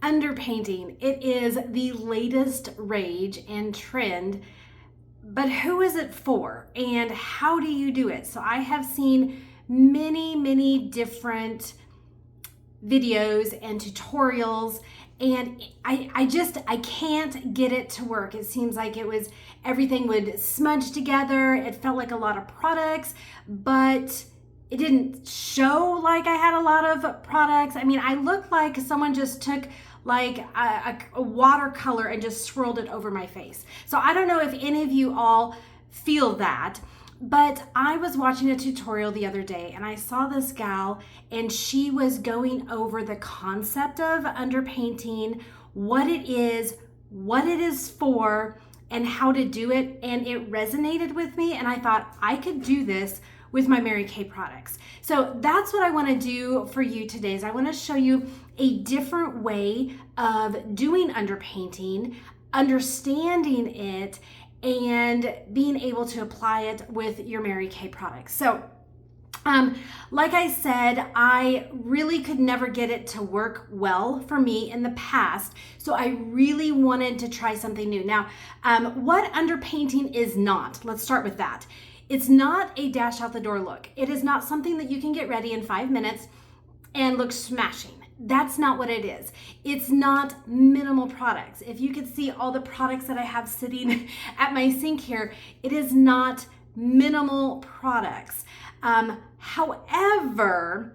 Underpainting. It is the latest rage and trend, but who is it for and how do you do it? So I have seen many different videos and tutorials, and I can't get it to work. It seems like everything would smudge together. It felt like a lot of products, but it didn't show like I had a lot of products. I mean, I looked like someone just took like a watercolor and just swirled it over my face. So I don't know if any of you all feel that, but I was watching a tutorial the other day and I saw this gal and she was going over the concept of underpainting, what it is for, and how to do it. And it resonated with me and I thought I could do this with my Mary Kay products. So that's what I want to do for you today is I want to show you a different way of doing underpainting, understanding it, and being able to apply it with your Mary Kay products. So like I said, I really could never get it to work well for me in the past. So I really wanted to try something new. Now, what underpainting is not, let's start with that. It's not a dash out the door look. It is not something that you can get ready in 5 minutes and look smashing. That's not what it is. It's not minimal products. If you could see all the products that I have sitting at my sink here, it is not minimal products. However,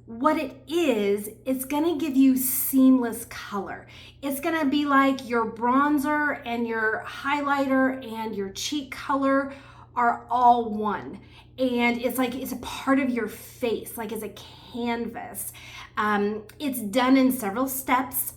what it is, it's gonna give you seamless color. It's gonna be like your bronzer and your highlighter and your cheek color are all one. And it's like, it's a part of your face, like it's a canvas. It's done in several steps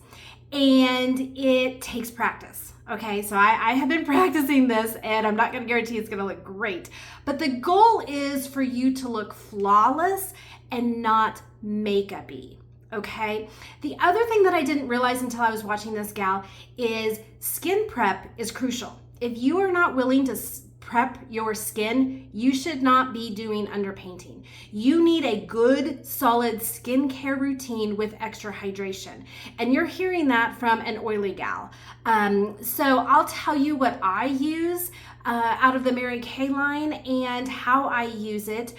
and it takes practice. Okay, so I have been practicing this and I'm not gonna guarantee it's gonna look great, but the goal is for you to look flawless and not makeup-y. Okay, the other thing that I didn't realize until I was watching this gal is skin prep is crucial. If you are not willing to prep your skin, you should not be doing underpainting. You need a good, solid skincare routine with extra hydration. And you're hearing that from an oily gal. So I'll tell you what I use out of the Mary Kay line and how I use it.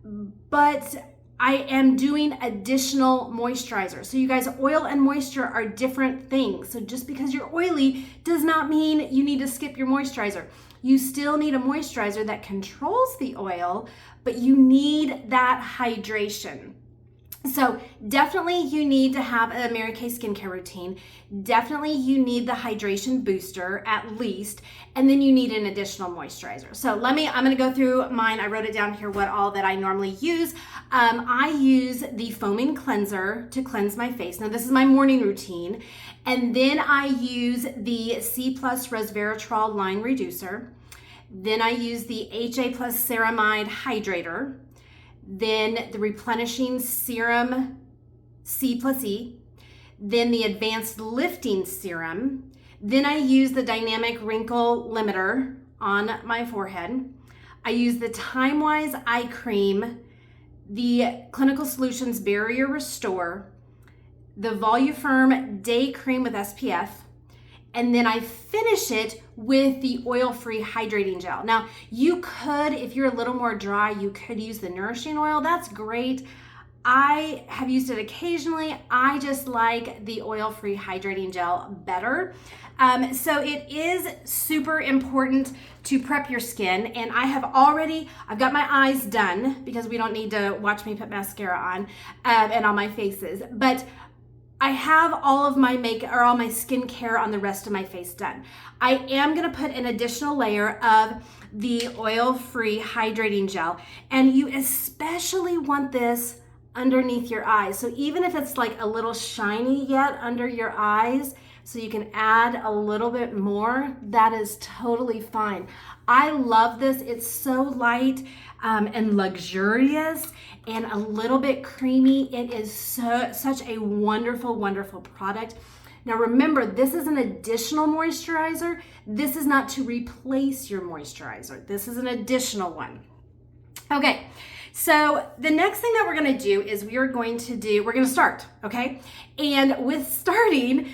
But I am doing additional moisturizer. So you guys, oil and moisture are different things. So just because you're oily does not mean you need to skip your moisturizer. You still need a moisturizer that controls the oil, but you need that hydration. So definitely you need to have a Mary Kay skincare routine. Definitely you need the hydration booster at least, and then you need an additional moisturizer. So I'm gonna go through mine. I wrote it down here what all that I normally use. I use the foaming cleanser to cleanse my face. Now this is my morning routine. And then I use the C+ resveratrol line reducer. Then I use the HA+ ceramide hydrator. Then the replenishing serum C+E, then the advanced lifting serum, then I use the dynamic wrinkle limiter on my forehead. I use the Time-Wise eye cream, the Clinical Solutions Barrier Restore, the Voluform Day Cream with SPF, and then I finish it with the oil-free hydrating gel. Now, you could, if you're a little more dry, you could use the nourishing oil. That's great. I have used it occasionally. I just like the oil-free hydrating gel better. So it is super important to prep your skin. And I've got my eyes done because we don't need to watch me put mascara on and on my faces. But I have all of my makeup or all my skincare on the rest of my face done. I am gonna put an additional layer of the oil-free hydrating gel, and you especially want this underneath your eyes. So even if it's like a little shiny yet under your eyes, so you can add a little bit more, that is totally fine. I love this. It's so light and luxurious and a little bit creamy. It is such a wonderful product. Now remember, this is an additional moisturizer. This is not to replace your moisturizer. This is an additional one. Okay, So the next thing that we're gonna do is we're gonna start, okay? And with starting,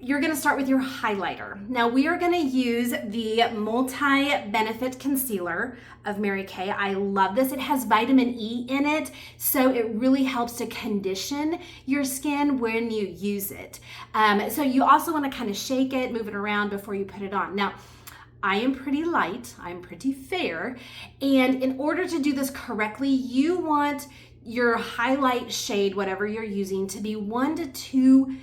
you're gonna start with your highlighter. Now we are gonna use the Multi-Benefit Concealer of Mary Kay. I love this. It has vitamin E in it, so it really helps to condition your skin when you use it. So you also wanna kind of shake it, move it around before you put it on. Now, I am pretty light, I'm pretty fair, and in order to do this correctly, you want your highlight shade, whatever you're using, to be 1 to 2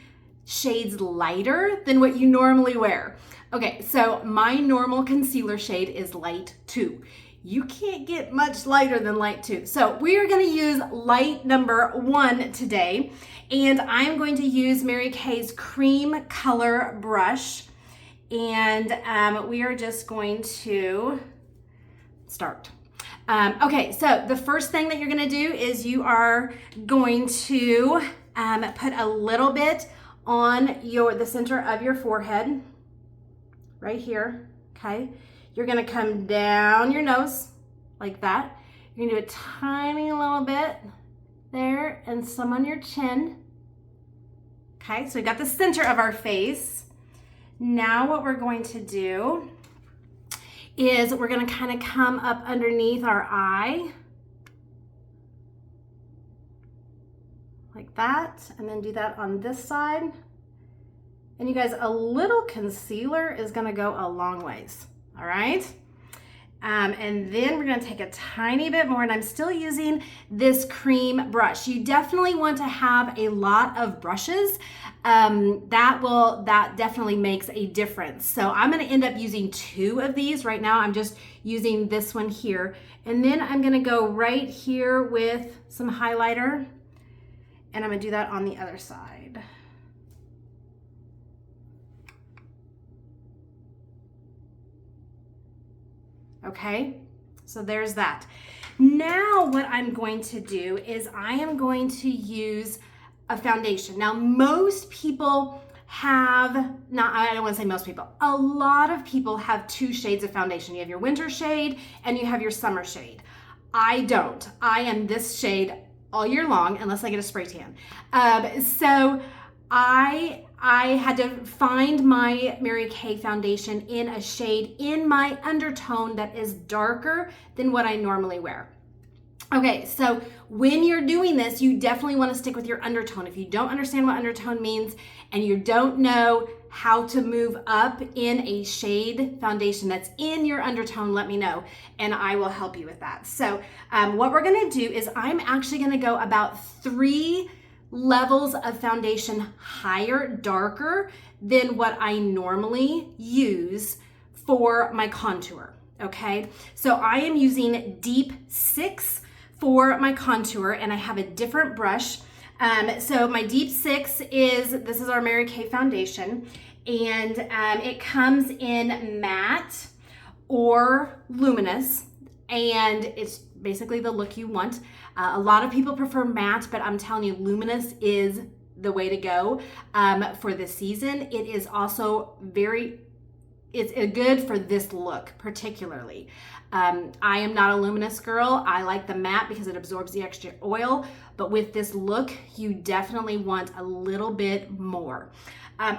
shades lighter than what you normally wear. Okay, so my normal concealer shade is light 2. You can't get much lighter than light 2. So we are gonna use light number 1 today, and I'm going to use Mary Kay's cream color brush, and we are just going to start. Okay, so the first thing that you're gonna do is you are going to put a little bit on the center of your forehead, right here, okay? You're gonna come down your nose like that. You're gonna do a tiny little bit there and some on your chin. Okay, so we got the center of our face. Now what we're going to do is we're gonna kind of come up underneath our eye, like that, and then do that on this side. And you guys, a little concealer is gonna go a long ways, all right? And then we're gonna take a tiny bit more, and I'm still using this cream brush. You definitely want to have a lot of brushes. That definitely makes a difference. So I'm gonna end up using 2 of these. Right now I'm just using this one here. And then I'm gonna go right here with some highlighter, and I'm gonna do that on the other side. Okay, so there's that. Now what I'm going to do is I am going to use a foundation. Now most people have, I don't want to say most people, a lot of people have 2 shades of foundation. You have your winter shade and you have your summer shade. I don't. I am this shade all year long unless I get a spray tan. So I had to find my Mary Kay foundation in a shade in my undertone that is darker than what I normally wear. Okay, so when you're doing this, you definitely want to stick with your undertone. If you don't understand what undertone means and you don't know how to move up in a shade foundation that's in your undertone, let me know and I will help you with that. So what we're gonna do is I'm actually gonna go about 3 levels of foundation higher, darker than what I normally use for my contour, okay? So I am using Deep 6 for my contour, and I have a different brush. So my Deep 6 this is our Mary Kay foundation, and it comes in matte or luminous, and it's basically the look you want. A lot of people prefer matte, but I'm telling you, luminous is the way to go for this season. It is also it's good for this look particularly. I am not a luminous girl. I like the matte because it absorbs the extra oil, but with this look, you definitely want a little bit more.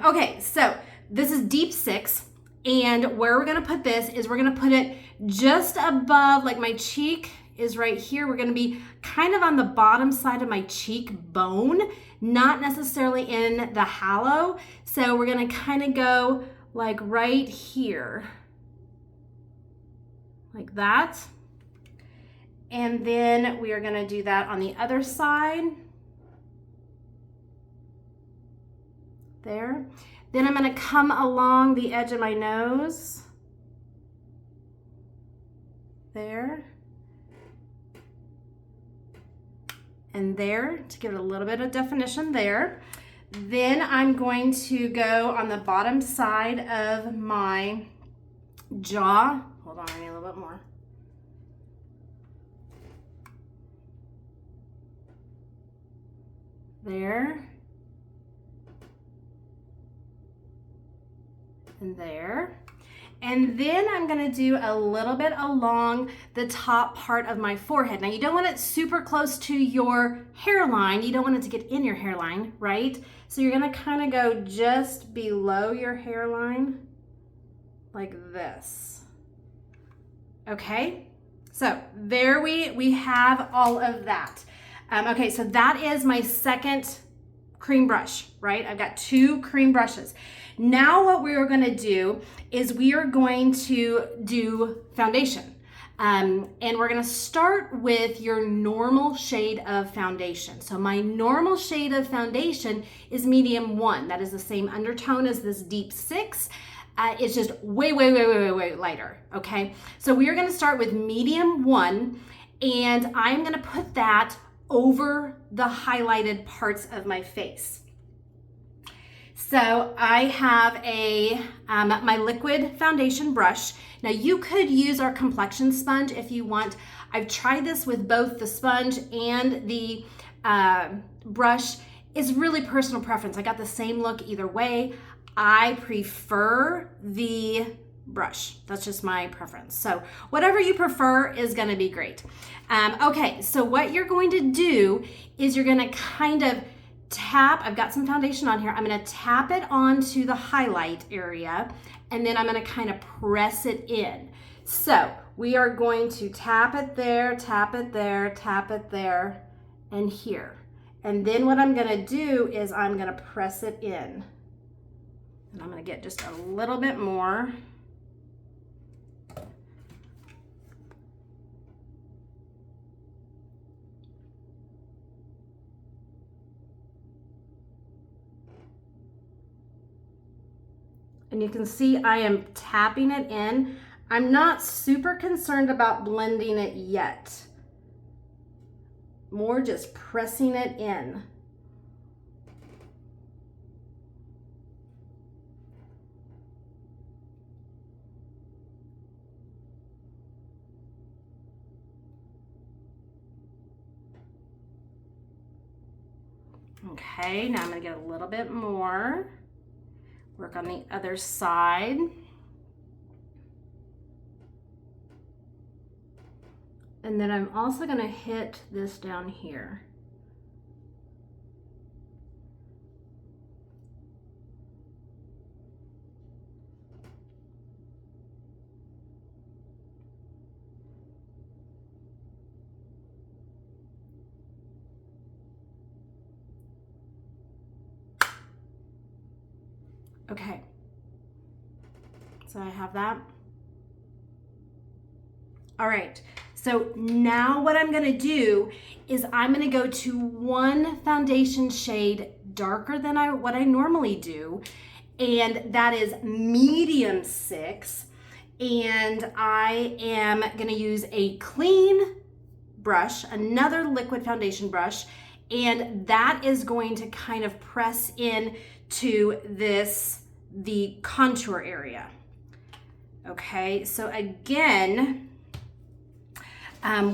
Okay, so this is Deep 6, and where we're gonna put this is we're gonna put it just above, like my cheek is right here. We're gonna be kind of on the bottom side of my cheekbone, not necessarily in the hollow. So we're gonna kind of go like right here, like that. And then we are gonna do that on the other side. There. Then I'm gonna come along the edge of my nose. There. And there, to give it a little bit of definition there. Then I'm going to go on the bottom side of my jaw. Hold on, I need a little bit more. There. And there. And then I'm gonna do a little bit along the top part of my forehead. Now you don't want it super close to your hairline. You don't want it to get in your hairline, right? So you're gonna kind of go just below your hairline like this. Okay, so there we have all of that. Okay, so that is my second cream brush, right? I've got 2 cream brushes. Now what we are going to do is we are going to do foundation. And we're going to start with your normal shade of foundation. So my normal shade of foundation is medium 1. That is the same undertone as this deep 6. It's just way lighter, okay? So we are going to start with medium 1, and I'm going to put that over the highlighted parts of my face. So I have my liquid foundation brush. Now you could use our complexion sponge if you want. I've tried this with both the sponge and the brush. It's really personal preference. I got the same look either way. I prefer the brush. That's just my preference. So whatever you prefer is going to be great. Okay, so what you're going to do is you're going to kind of tap, I've got some foundation on here. I'm going to tap it onto the highlight area, and then I'm going to kind of press it in. So we are going to tap it there, tap it there, tap it there, and here. And then what I'm going to do is I'm going to press it in. And I'm going to get just a little bit more. And you can see I am tapping it in. I'm not super concerned about blending it yet. More just pressing it in. Okay, now I'm going to get a little bit more. Work on the other side. And then I'm also going to hit this down here. Okay, so I have that. All right, so now what I'm gonna do is I'm gonna go to one foundation shade darker than what I normally do, and that is medium 6. And I am gonna use a clean brush, another liquid foundation brush, and that is going to kind of press in to the contour area. Okay, so again,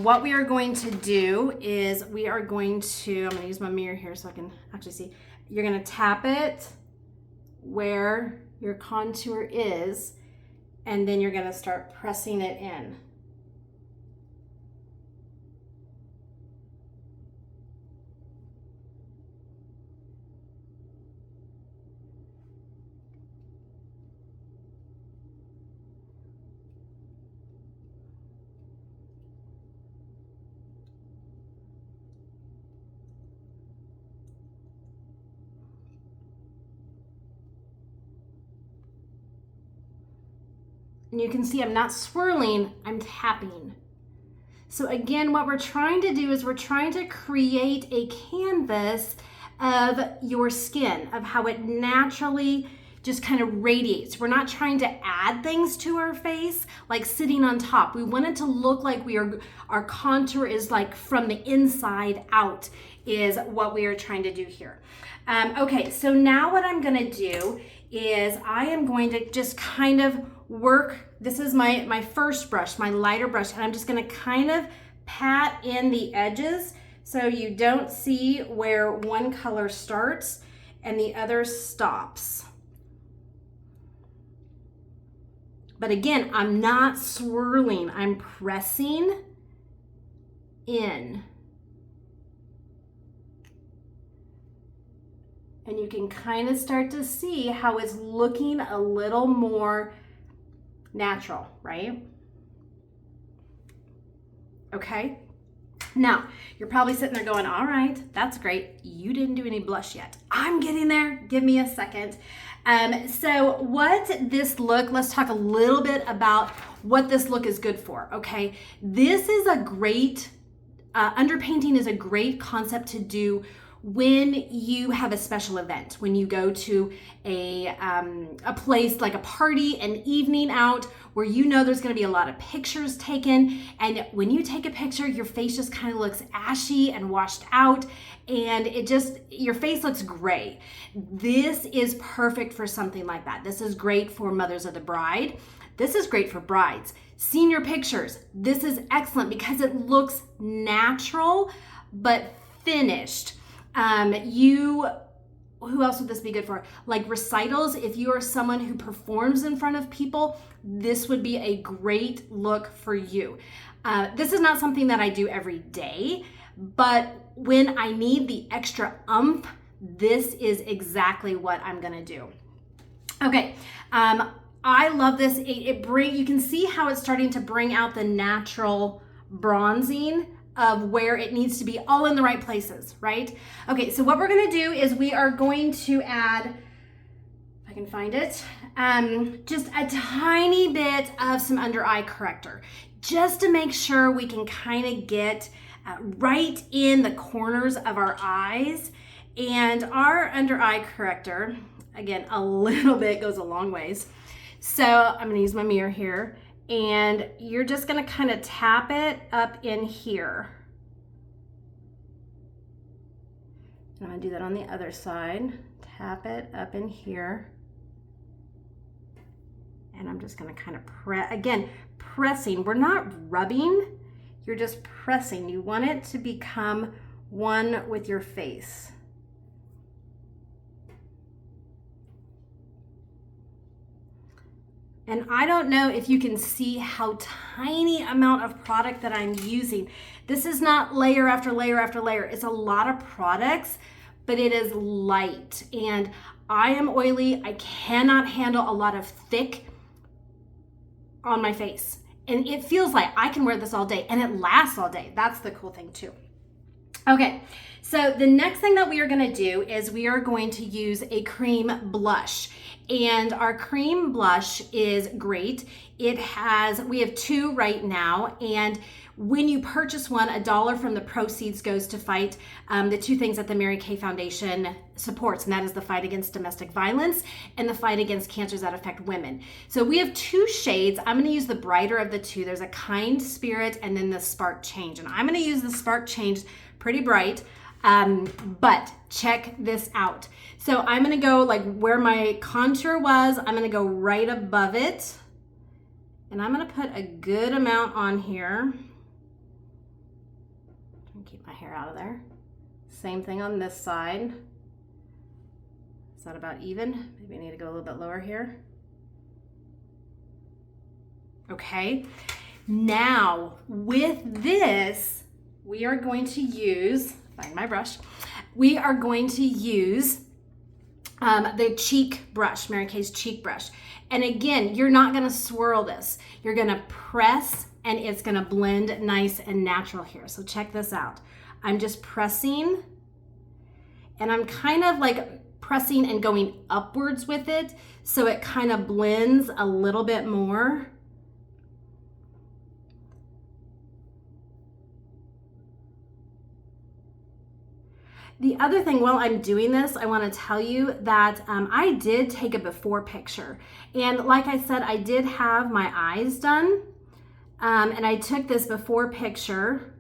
what we are going to do is I'm going to use my mirror here so I can actually see. You're gonna tap it where your contour is, and then you're gonna start pressing it in. And you can see I'm not swirling, I'm tapping. So again, what we're trying to do is we're trying to create a canvas of your skin, of how it naturally just kind of radiates. We're not trying to add things to our face, like sitting on top. We want it to look like our contour is like from the inside out is what we are trying to do here. Okay, so now what I'm gonna do is I am going to just kind of work. This is my first brush, my lighter brush, and I'm just gonna kind of pat in the edges so you don't see where one color starts and the other stops. But again, I'm not swirling, I'm pressing in. And you can kind of start to see how it's looking a little more natural, right? Okay. Now, you're probably sitting there going, all right, that's great. You didn't do any blush yet. I'm getting there. Give me a second. So what this look, let's talk a little bit about what this look is good for, okay? This is a great, underpainting is a great concept to do when you have a special event, when you go to a place like a party, an evening out where you know there's going to be a lot of pictures taken, and when you take a picture, your face just kind of looks ashy and washed out, and your face looks gray. This is perfect for something like that. This is great for mothers of the bride. This is great for brides. Senior pictures, this is excellent because it looks natural but finished. Who else would this be good for? Like recitals, if you are someone who performs in front of people, this would be a great look for you. This is not something that I do every day, but when I need the extra oomph, this is exactly what I'm gonna do. Okay, I love this. You can see how it's starting to bring out the natural bronzing of where it needs to be, all in the right places, right? Okay, so what we're gonna do is we are going to add, if I can find it, just a tiny bit of some under eye corrector, just to make sure we can kind of get right in the corners of our eyes. And our under eye corrector, again, a little bit goes a long ways. So I'm gonna use my mirror here, and you're just gonna kind of tap it up in here. And I'm gonna do that on the other side. Tap it up in here. And I'm just gonna kind of pressing. We're not rubbing, you're just pressing. You want it to become one with your face. And I don't know if you can see how tiny amount of product that I'm using. This is not layer after layer after layer. It's a lot of products, but it is light. And I am oily. I cannot handle a lot of thick on my face. And it feels like I can wear this all day, and it lasts all day. That's the cool thing too. Okay, so the next thing that we are gonna do is we are going to use a cream blush. And our cream blush is great. We have two right now, and when you purchase one, $1 from the proceeds goes to fight the two things that the Mary Kay Foundation supports, and that is the fight against domestic violence and the fight against cancers that affect women. So we have two shades. I'm gonna use the brighter of the two. There's a Kind Spirit and then the Spark Change. And I'm gonna use the Spark Change, pretty bright, but check this out. So I'm gonna go like where my contour was, I'm gonna go right above it, and I'm gonna put a good amount on here. Keep my hair out of there. Same thing on this side. Is that about even? Maybe I need to go a little bit lower here. Okay, now with this, we are going to use, find my brush, we are going to use the cheek brush, Mary Kay's cheek brush. And again, you're not gonna swirl this. You're gonna press, and it's gonna blend nice and natural here. So check this out. I'm just pressing, and I'm kind of like pressing and going upwards with it, so it kind of blends a little bit more. The other thing, while I'm doing this, I want to tell you that I did take a before picture. And like I said, I did have my eyes done. And I took this before picture,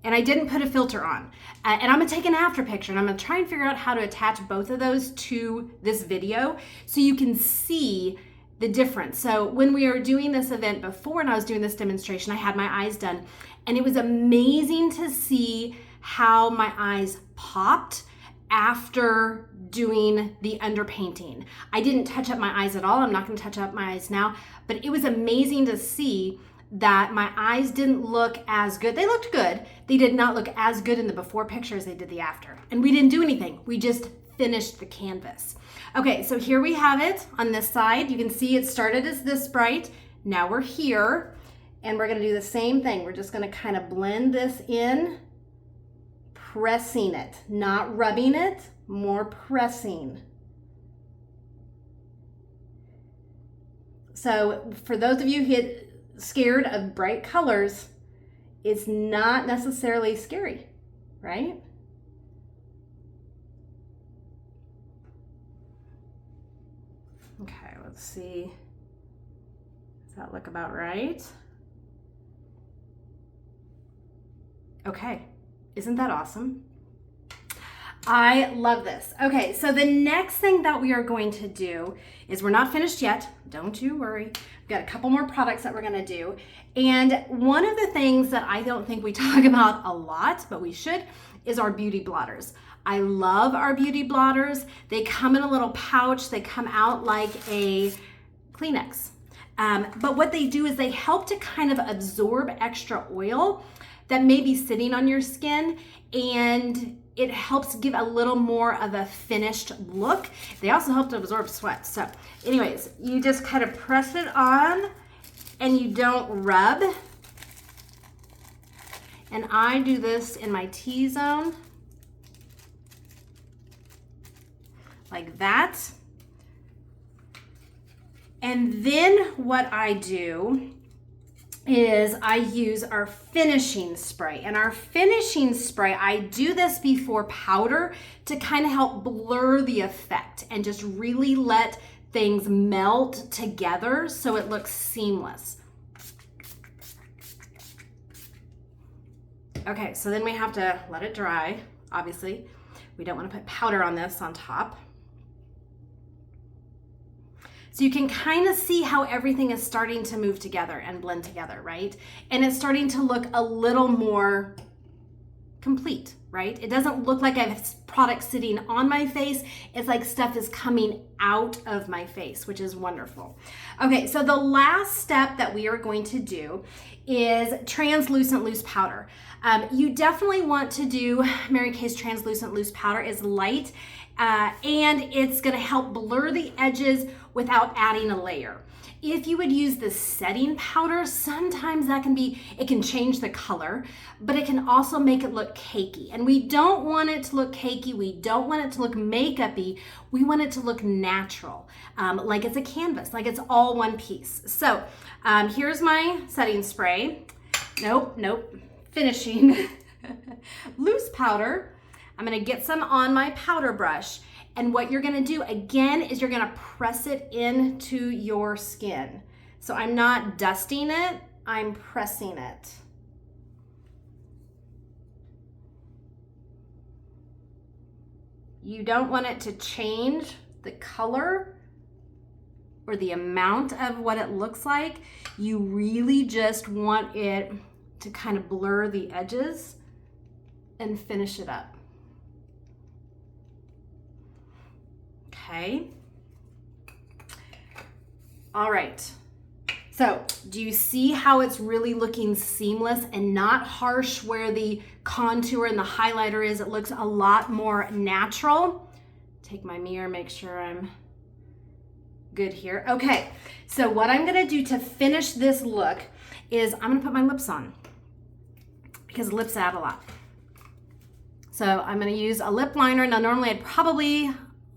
and I didn't put a filter on. And I'm gonna take an after picture, and I'm gonna try and figure out how to attach both of those to this video so you can see the difference. So when we were doing this event before, and I was doing this demonstration, I had my eyes done, and it was amazing to see how my eyes popped after doing the underpainting. I didn't touch up my eyes at all. I'm not going to touch up my eyes now, but it was amazing to see that my eyes didn't look as good. They looked good. They did not look as good in the before picture as they did the after. And we didn't do anything. We just finished the canvas. Okay, so here we have it on this side. You can see it started as this bright. Now we're here, and we're going to do the same thing. We're just going to kind of blend this in, pressing it, not rubbing it, more pressing. So for those of you who get scared of bright colors, it's not necessarily scary, right? Okay, let's see. Does that look about right? Okay, isn't that awesome? I love this. Okay, so the next thing that we are going to do is, we're not finished yet. Don't you worry. We've got a couple more products that we're gonna do. And one of the things that I don't think we talk about a lot, but we should, is our beauty blotters. I love our beauty blotters. They come in a little pouch. They come out like a Kleenex. But what they do is they help to kind of absorb extra oil that may be sitting on your skin, and it helps give a little more of a finished look. They also help to absorb sweat. So anyways, you just kind of press it on and you don't rub. And I do this in my T-zone, like that. And then what I do is I use our finishing spray. And our finishing spray, I do this before powder to kind of help blur the effect and just really let things melt together so it looks seamless. Okay, so then we have to let it dry, obviously. We don't want to put powder on this on top. So you can kind of see how everything is starting to move together and blend together, right? And it's starting to look a little more complete, right? It doesn't look like I have product sitting on my face. It's like stuff is coming out of my face, which is wonderful. Okay, so the last step that we are going to do is translucent loose powder. You definitely want to do Mary Kay's translucent loose powder. Is light and it's gonna help blur the edges without adding a layer. If you would use the setting powder, sometimes it can change the color, but it can also make it look cakey. And we don't want it to look cakey. We don't want it to look makeup-y. We want it to look natural, like it's a canvas, like it's all one piece. So here's my setting spray. Nope, finishing loose powder. I'm gonna get some on my powder brush. And what you're gonna do again is you're gonna press it into your skin. So I'm not dusting it, I'm pressing it. You don't want it to change the color or the amount of what it looks like. You really just want it to kind of blur the edges and finish it up. Okay. All right. So do you see how it's really looking seamless and not harsh where the contour and the highlighter is? It looks a lot more natural. Take my mirror, make sure I'm good here. Okay, so what I'm gonna do to finish this look is I'm gonna put my lips on because lips add a lot. So I'm gonna use a lip liner. Now normally I'd probably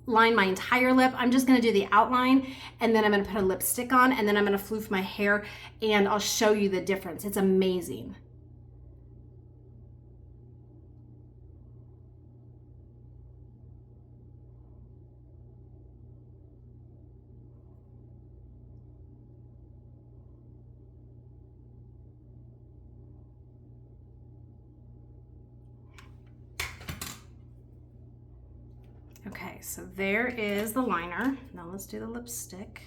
line my entire lip. I'm just gonna do the outline and then I'm gonna put a lipstick on and then I'm gonna floof my hair and I'll show you the difference. It's amazing. Okay, so there is the liner. Now let's do the lipstick.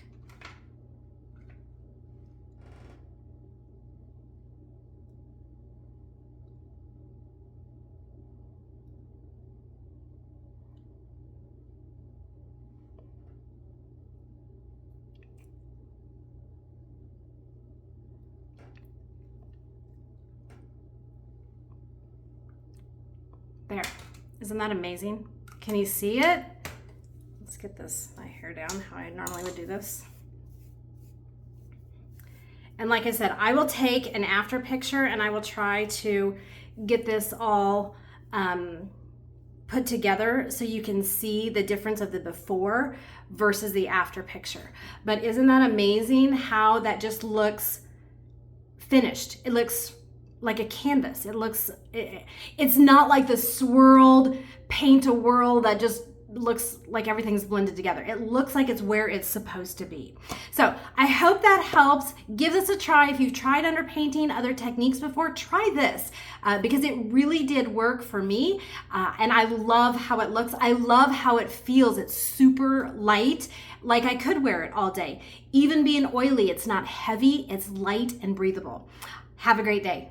Isn't that amazing? Can you see it? Let's get my hair down how I normally would do this. And like I said, I will take an after picture and I will try to get this all put together so you can see the difference of the before versus the after picture. But isn't that amazing how that just looks finished? It looks like a canvas. It's not like the swirled paint a whirl that just looks like everything's blended together. It looks like it's where it's supposed to be. So I hope that helps. Give this a try. If you've tried underpainting other techniques before, try this because it really did work for me. And I love how it looks. I love how it feels. It's super light, like I could wear it all day. Even being oily, it's not heavy, it's light and breathable. Have a great day.